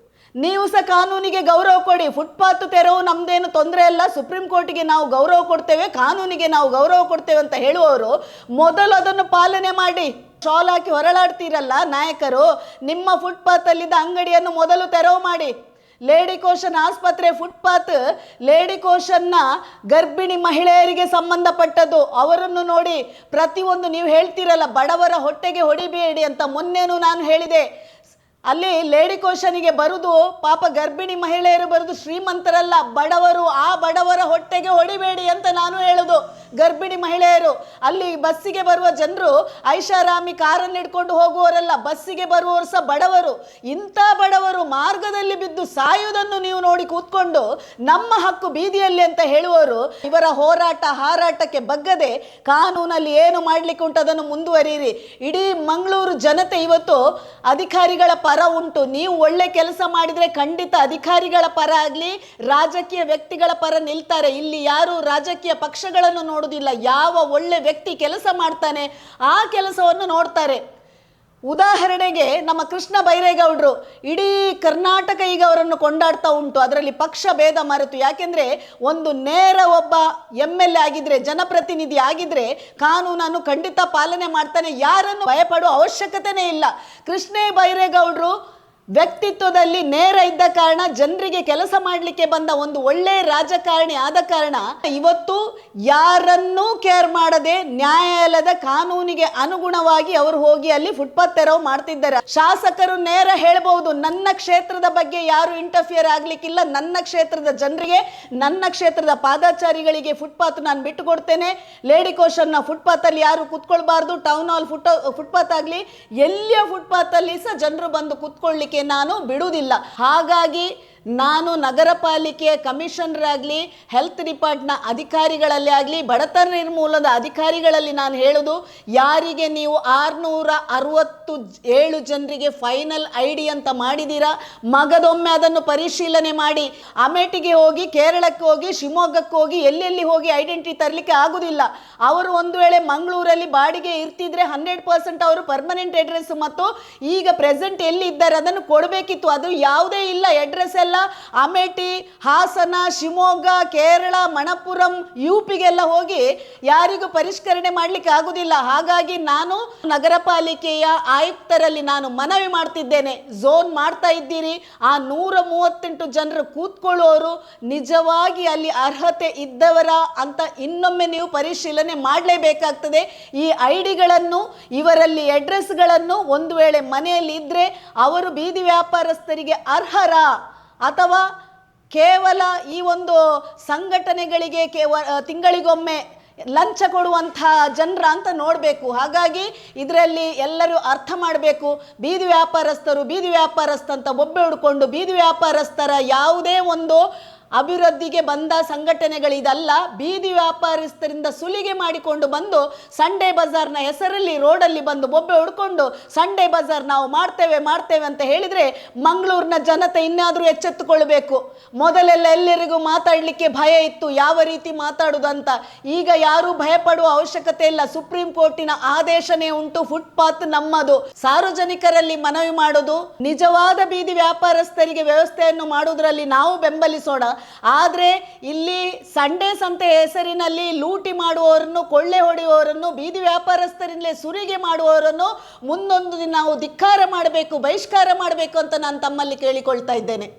ನೀವು ಸಹ ಕಾನೂನಿಗೆ ಗೌರವ ಕೊಡಿ. ಫುಟ್ಪಾತ್ ತೆರವು ನಮ್ದೇನು ತೊಂದರೆ ಇಲ್ಲ, ಸುಪ್ರೀಂ ಕೋರ್ಟಿಗೆ ನಾವು ಗೌರವ ಕೊಡ್ತೇವೆ, ಕಾನೂನಿಗೆ ನಾವು ಗೌರವ ಕೊಡ್ತೇವೆ ಅಂತ ಹೇಳುವವರು ಮೊದಲು ಅದನ್ನು ಪಾಲನೆ ಮಾಡಿ. ಶಾಲ್ ಹಾಕಿ ಹೊರಳಾಡ್ತೀರಲ್ಲ ನಾಯಕರು, ನಿಮ್ಮ ಫುಟ್ಪಾತಲ್ಲಿದ್ದ ಅಂಗಡಿಯನ್ನು ಮೊದಲು ತೆರವು ಮಾಡಿ. ಲೇಡಿ ಕೋಶನ್ ಆಸ್ಪತ್ರೆ ಫುಟ್ಪಾತ್ ಲೇಡಿ ಕೋಶನ್ನ ಗರ್ಭಿಣಿ ಮಹಿಳೆಯರಿಗೆ ಸಂಬಂಧಪಟ್ಟದ್ದು. ಅವರನ್ನು ನೋಡಿ ಪ್ರತಿಯೊಂದು ನೀವು ಹೇಳ್ತೀರಲ್ಲ ಬಡವರ ಹೊಟ್ಟೆಗೆ ಹೊಡಿಬೇಡಿ ಅಂತ. ಮೊನ್ನೆನೂ ನಾನು ಹೇಳಿದೆ, ಅಲ್ಲಿ ಲೇಡಿ ಕೋಶನಿಗೆ ಬರುವುದು ಪಾಪ ಗರ್ಭಿಣಿ ಮಹಿಳೆಯರು ಬರುವುದು ಶ್ರೀಮಂತರಲ್ಲ, ಬಡವರು. ಆ ಬಡವರ ಹೊಟ್ಟೆಗೆ ಹೊಡಿಬೇಡಿ ಅಂತ ನಾನು ಹೇಳುದು. ಗರ್ಭಿಣಿ ಮಹಿಳೆಯರು ಅಲ್ಲಿ ಬಸ್ಸಿಗೆ ಬರುವ ಜನರು ಐಷಾರಾಮಿ ಕಾರನ್ನು ಹಿಡ್ಕೊಂಡು ಹೋಗುವವರಲ್ಲ, ಬಸ್ಸಿಗೆ ಬರುವವರು ಸಹ ಬಡವರು. ಇಂಥ ಬಡವರು ಮಾರ್ಗದಲ್ಲಿ ಬಿದ್ದು ಸಾಯುವುದನ್ನು ನೀವು ನೋಡಿ ಕೂತ್ಕೊಂಡು ನಮ್ಮ ಹಕ್ಕು ಬೀದಿಯಲ್ಲಿ ಅಂತ ಹೇಳುವವರು, ಇವರ ಹಾರಾಟಕ್ಕೆ ಬಗ್ಗದೆ ಕಾನೂನಲ್ಲಿ ಏನು ಮಾಡ್ಲಿಕ್ಕೆ ಉಂಟು ಅದನ್ನು ಮುಂದುವರಿಯಿರಿ. ಇಡೀ ಮಂಗಳೂರು ಜನತೆ ಇವತ್ತು ಅಧಿಕಾರಿಗಳ ಪರ ಉಂಟು. ನೀವು ಒಳ್ಳೆ ಕೆಲಸ ಮಾಡಿದರೆ ಖಂಡಿತ ಅಧಿಕಾರಿಗಳ ಪರ ಆಗಲಿ ರಾಜಕೀಯ ವ್ಯಕ್ತಿಗಳ ಪರ ನಿಲ್ತಾರೆ. ಇಲ್ಲಿ ಯಾರು ರಾಜಕೀಯ ಪಕ್ಷಗಳನ್ನು ನೋಡುವುದಿಲ್ಲ, ಯಾವ ಒಳ್ಳೆ ವ್ಯಕ್ತಿ ಕೆಲಸ ಮಾಡ್ತಾನೆ ಆ ಕೆಲಸವನ್ನು ನೋಡ್ತಾರೆ. ಉದಾಹರಣೆಗೆ ನಮ್ಮ ಕೃಷ್ಣ ಬೈರೇಗೌಡರು, ಇಡೀ ಕರ್ನಾಟಕ ಈಗ ಅವರನ್ನು ಕೊಂಡಾಡ್ತಾ ಉಂಟು, ಅದರಲ್ಲಿ ಪಕ್ಷ ಭೇದ ಮರೆತು. ಯಾಕೆಂದರೆ ಒಂದು ನೇರ ಒಬ್ಬ MLA ಆಗಿದ್ರೆ, ಜನಪ್ರತಿನಿಧಿ ಆಗಿದ್ರೆ ಕಾನೂನನ್ನು ಖಂಡಿತ ಪಾಲನೆ ಮಾಡ್ತಾನೆ, ಯಾರನ್ನು ಭಯಪಡುವ ಅವಶ್ಯಕತೆನೇ ಇಲ್ಲ. ಕೃಷ್ಣ ಬೈರೇಗೌಡರು ವ್ಯಕ್ತಿತ್ವದಲ್ಲಿ ನೇರ ಇದ್ದ ಕಾರಣ, ಜನರಿಗೆ ಕೆಲಸ ಮಾಡಲಿಕ್ಕೆ ಬಂದ ಒಂದು ಒಳ್ಳೆ ರಾಜಕಾರಣಿ ಆದ ಕಾರಣ ಇವತ್ತು ಯಾರನ್ನೂ ಕೇರ್ ಮಾಡದೆ ನ್ಯಾಯಾಲಯದ ಕಾನೂನಿಗೆ ಅನುಗುಣವಾಗಿ ಅವರು ಹೋಗಿ ಅಲ್ಲಿ ಫುಟ್ಪಾತ್ ತೆರವು ಮಾಡ್ತಿದ್ದಾರೆ. ಶಾಸಕರು ನೇರ ಹೇಳ್ಬಹುದು, ನನ್ನ ಕ್ಷೇತ್ರದ ಬಗ್ಗೆ ಯಾರು ಇಂಟರ್ಫಿಯರ್ ಆಗ್ಲಿಕ್ಕಿಲ್ಲ, ನನ್ನ ಕ್ಷೇತ್ರದ ಜನರಿಗೆ, ನನ್ನ ಕ್ಷೇತ್ರದ ಪಾದಚಾರಿಗಳಿಗೆ ಫುಟ್ಪಾತ್ ನಾನು ಬಿಟ್ಟು ಕೊಡ್ತೇನೆ. ಲೇಡಿ ಕೋಶನ್ನ ಫುಟ್ಪಾತ್ ಅಲ್ಲಿ ಯಾರು ಕುತ್ಕೊಳ್ಬಾರ್ದು, ಟೌನ್ ಹಾಲ್ ಫುಟ್ಪಾತ್ ಆಗಲಿ ಎಲ್ಲಿಯ ಫುಟ್ಪಾತ್ ಅಲ್ಲಿ ಸಹ ಜನರು ಬಂದು ಕುತ್ಕೊಳ್ಳಿಕ್ಕೆ ನಾನು ಬಿಡುವುದಿಲ್ಲ. ಹಾಗಾಗಿ ನಾನು ನಗರ ಪಾಲಿಕೆಯ ಕಮಿಷನರ್ ಆಗಲಿ, ಹೆಲ್ತ್ ಡಿಪಾರ್ಟ್ನ ಅಧಿಕಾರಿಗಳಲ್ಲಿ ಆಗಲಿ, ಬಡತನ ನಿರ್ಮೂಲನದ ಅಧಿಕಾರಿಗಳಲ್ಲಿ ನಾನು ಹೇಳೋದು, ಯಾರಿಗೆ ನೀವು 667 ಜನರಿಗೆ ಫೈನಲ್ ID ಅಂತ ಮಾಡಿದ್ದೀರಾ, ಮಗದೊಮ್ಮೆ ಅದನ್ನು ಪರಿಶೀಲನೆ ಮಾಡಿ. ಅಮೇಠಿಗೆ ಹೋಗಿ, ಕೇರಳಕ್ಕೆ ಹೋಗಿ, ಶಿವಮೊಗ್ಗಕ್ಕೆ ಹೋಗಿ, ಎಲ್ಲೆಲ್ಲಿ ಹೋಗಿ ಐಡೆಂಟಿಟಿ ತರಲಿಕ್ಕೆ ಆಗುವುದಿಲ್ಲ. ಅವರು ಒಂದು ವೇಳೆ ಮಂಗಳೂರಲ್ಲಿ ಬಾಡಿಗೆ ಇರ್ತಿದ್ರೆ 100% ಅವರು ಪರ್ಮನೆಂಟ್ ಅಡ್ರೆಸ್ ಮತ್ತು ಈಗ ಪ್ರೆಸೆಂಟ್ ಎಲ್ಲಿ ಇದ್ದಾರೆ ಅದನ್ನು ಕೊಡಬೇಕಿತ್ತು. ಅದು ಯಾವುದೇ ಇಲ್ಲ, ಅಡ್ರೆಸ್ ಎಲ್ಲ ಈಗೆಲ್ಲ ಅಮೇಠಿ, ಹಾಸನ, ಶಿವಮೊಗ್ಗ, ಕೇರಳ, ಮಣಪುರಂ, ಯುಪಿಗೆಲ್ಲ ಹೋಗಿ ಯಾರಿಗೂ ಪರಿಷ್ಕರಣೆ ಮಾಡಲಿಕ್ಕೆ ಆಗುದಿಲ್ಲ. ಹಾಗಾಗಿ ನಾನು ನಗರ ಪಾಲಿಕೆಯ ಆಯುಕ್ತರಲ್ಲಿ ನಾನು ಮನವಿ ಮಾಡ್ತಿದ್ದೇನೆ, ಝೋನ್ ಮಾಡ್ತಾ ಇದ್ದೀರಿ, ಆ 138 ಜನರು ಕೂತ್ಕೊಳ್ಳೋರು ನಿಜವಾಗಿ ಅಲ್ಲಿ ಅರ್ಹತೆ ಇದ್ದವರ ಅಂತ ಇನ್ನೊಮ್ಮೆ ನೀವು ಪರಿಶೀಲನೆ ಮಾಡಲೇಬೇಕಾಗ್ತದೆ. ಈ ಐಡಿಗಳನ್ನು, ಇವರಲ್ಲಿ ಅಡ್ರೆಸ್ಗಳನ್ನು ಒಂದು ವೇಳೆ ಮನೆಯಲ್ಲಿ ಇದ್ದರೆ ಅವರು ಬೀದಿ ವ್ಯಾಪಾರಸ್ಥರಿಗೆ ಅರ್ಹರ ಅಥವಾ ಕೇವಲ ಈ ಒಂದು ಸಂಘಟನೆಗಳಿಗೆ ತಿಂಗಳಿಗೊಮ್ಮೆ ಲಂಚ ಕೊಡುವಂಥ ಜನರ ಅಂತ ನೋಡಬೇಕು. ಹಾಗಾಗಿ ಇದರಲ್ಲಿ ಎಲ್ಲರೂ ಅರ್ಥ ಮಾಡಬೇಕು. ಬೀದಿ ವ್ಯಾಪಾರಸ್ಥ ಅಂತ ಬೊಬ್ಬೆ ಹುಡ್ಕೊಂಡು ಬೀದಿ ವ್ಯಾಪಾರಸ್ಥರ ಯಾವುದೇ ಒಂದು ಅಭಿವೃದ್ಧಿಗೆ ಬಂದ ಸಂಘಟನೆಗಳಿದಲ್ಲ. ಬೀದಿ ವ್ಯಾಪಾರಸ್ಥರಿಂದ ಸುಲಿಗೆ ಮಾಡಿಕೊಂಡು ಬಂದು ಸಂಡೇ ಬಜಾರ್ನ ಹೆಸರಲ್ಲಿ ರೋಡಲ್ಲಿ ಬಂದು ಬೊಬ್ಬೆ ಹುಡ್ಕೊಂಡು ಸಂಡೇ ಬಜಾರ್ ನಾವು ಮಾಡ್ತೇವೆ ಅಂತ ಹೇಳಿದರೆ ಮಂಗಳೂರಿನ ಜನತೆ ಇನ್ನಾದರೂ ಎಚ್ಚೆತ್ತುಕೊಳ್ಬೇಕು. ಮೊದಲೆಲ್ಲ ಎಲ್ಲರಿಗೂ ಮಾತಾಡಲಿಕ್ಕೆ ಭಯ ಇತ್ತು, ಯಾವ ರೀತಿ ಮಾತಾಡುವುದಂತ. ಈಗ ಯಾರೂ ಭಯಪಡುವ ಅವಶ್ಯಕತೆ ಇಲ್ಲ. ಸುಪ್ರೀಂ ಕೋರ್ಟಿನ ಆದೇಶನೇ ಉಂಟು, ಫುಟ್ಪಾತ್ ನಮ್ಮದು. ಸಾರ್ವಜನಿಕರಲ್ಲಿ ಮನವಿ ಮಾಡೋದು, ನಿಜವಾದ ಬೀದಿ ವ್ಯಾಪಾರಸ್ಥರಿಗೆ ವ್ಯವಸ್ಥೆಯನ್ನು ಮಾಡುವುದರಲ್ಲಿ ನಾವು ಬೆಂಬಲಿಸೋಣ. ಆದರೆ ಇಲ್ಲಿ ಸಂಡೇ ಸಂತೆ ಹೆಸರಿನಲ್ಲಿ ಲೂಟಿ ಮಾಡುವವರನ್ನು, ಕೊಳ್ಳೆ ಹೊಡೆಯುವವರನ್ನು, ಬೀದಿ ವ್ಯಾಪಾರಸ್ಥರಿಂದಲೇ ಸುರಿಗೆ ಮಾಡುವವರನ್ನು ಮುಂದೊಂದು ದಿನ ನಾವು ಧಿಕ್ಕಾರ ಮಾಡಬೇಕು, ಬಹಿಷ್ಕಾರ ಮಾಡಬೇಕು ಅಂತ ನಾನು ತಮ್ಮಲ್ಲಿ ಕೇಳಿಕೊಳ್ತಾ ಇದ್ದೇನೆ.